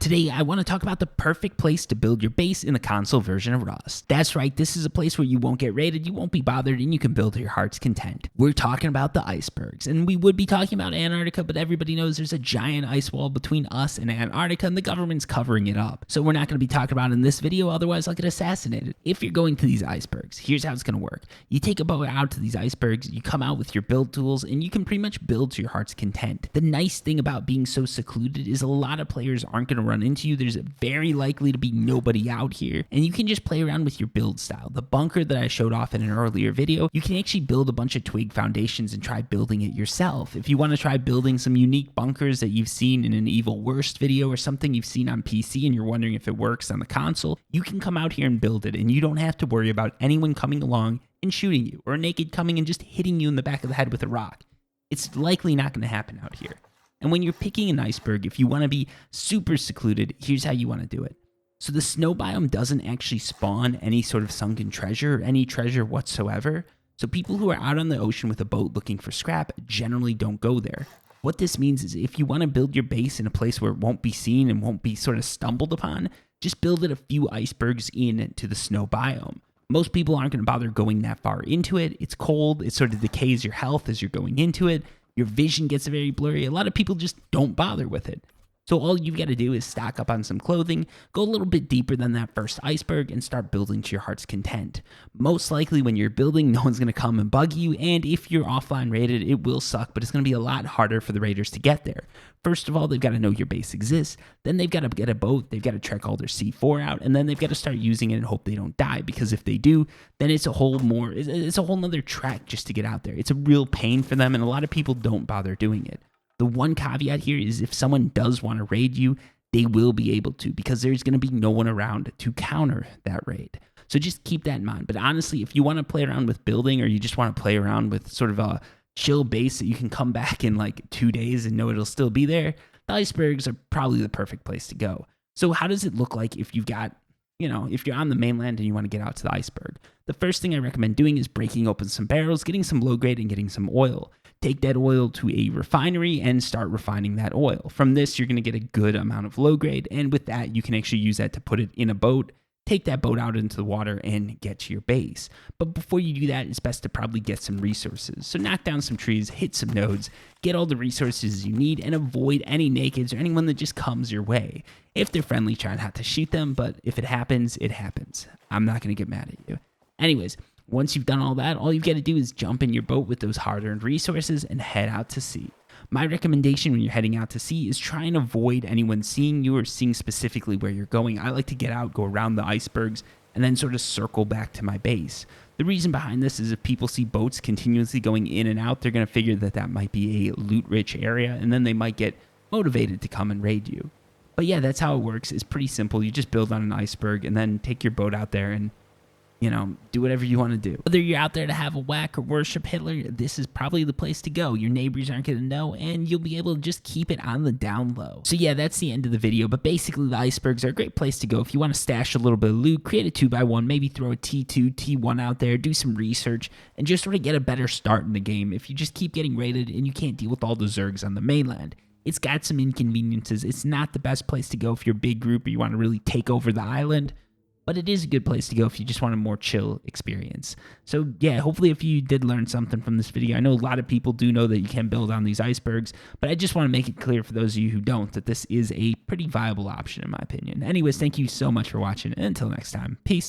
Today, I want to talk about the perfect place to build your base in the console version of Rust. That's right, this is a place where you won't get raided, you won't be bothered, and you can build to your heart's content. We're talking about the icebergs, and we would be talking about Antarctica, but everybody knows there's a giant ice wall between us and Antarctica, and the government's covering it up. So we're not going to be talking about it in this video, otherwise I'll get assassinated. If you're going to these icebergs, here's how it's going to work. You take a boat out to these icebergs, you come out with your build tools, and you can pretty much build to your heart's content. The nice thing about being so secluded is a lot of players aren't going to run into you. There's very likely to be nobody out here, and you can just play around with your build style. The bunker that I showed off in an earlier video, you can actually build a bunch of twig foundations and try building it yourself. If you want to try building some unique bunkers that you've seen in an Evil Worst video or something you've seen on PC and you're wondering if it works on the console, you can come out here and build it, and you don't have to worry about anyone coming along and shooting you, or a naked coming and just hitting you in the back of the head with a rock. It's likely not going to happen out here. And when you're picking an iceberg, if you want to be super secluded, here's how you want to do it. So the snow biome doesn't actually spawn any sort of sunken treasure or any treasure whatsoever. So people who are out on the ocean with a boat looking for scrap generally don't go there. What this means is if you want to build your base in a place where it won't be seen and won't be sort of stumbled upon, just build it a few icebergs into the snow biome. Most people aren't going to bother going that far into it. It's cold. It sort of decays your health as you're going into it. Your vision gets very blurry. A lot of people just don't bother with it. So all you've got to do is stock up on some clothing, go a little bit deeper than that first iceberg, and start building to your heart's content. Most likely when you're building, no one's going to come and bug you, and if you're offline raided, it will suck, but it's going to be a lot harder for the raiders to get there. First of all, they've got to know your base exists, then they've got to get a boat, they've got to trek all their C4 out, and then they've got to start using it and hope they don't die, because if they do, then it's a whole nother trek just to get out there. It's a real pain for them, and a lot of people don't bother doing it. The one caveat here is if someone does want to raid you, they will be able to, because there's going to be no one around to counter that raid. So just keep that in mind. But honestly, if you want to play around with building, or you just want to play around with sort of a chill base that you can come back in like 2 days and know it'll still be there, the icebergs are probably the perfect place to go. So how does it look like if you've got, if you're on the mainland and you want to get out to the iceberg? The first thing I recommend doing is breaking open some barrels, getting some low grade, and getting some oil. Take that oil to a refinery and start refining that oil. From this, you're going to get a good amount of low grade, and with that, you can actually use that to put it in a boat, take that boat out into the water, and get to your base. But before you do that, it's best to probably get some resources. So knock down some trees, hit some nodes, get all the resources you need, and avoid any nakeds or anyone that just comes your way. If they're friendly, try not to shoot them, but if it happens, it happens. I'm not going to get mad at you. Anyways, once you've done all that, all you've got to do is jump in your boat with those hard-earned resources and head out to sea. My recommendation when you're heading out to sea is try and avoid anyone seeing you or seeing specifically where you're going. I like to get out, go around the icebergs, and then sort of circle back to my base. The reason behind this is if people see boats continuously going in and out, they're going to figure that that might be a loot-rich area, and then they might get motivated to come and raid you. But yeah, that's how it works. It's pretty simple. You just build on an iceberg and then take your boat out there and do whatever you want to do. Whether you're out there to have a whack or worship Hitler, this is probably the place to go. Your neighbors aren't going to know, and you'll be able to just keep it on the down low. So yeah, that's the end of the video, but basically the icebergs are a great place to go if you want to stash a little bit of loot, create a 2x1, maybe throw a T2, T1 out there, do some research, and just sort of get a better start in the game if you just keep getting raided and you can't deal with all the zergs on the mainland. It's got some inconveniences. It's not the best place to go if you're a big group or you want to really take over the island, but it is a good place to go if you just want a more chill experience. So yeah, hopefully if you did learn something from this video, I know a lot of people do know that you can build on these icebergs, but I just want to make it clear for those of you who don't that this is a pretty viable option in my opinion. Anyways, thank you so much for watching, and until next time, peace.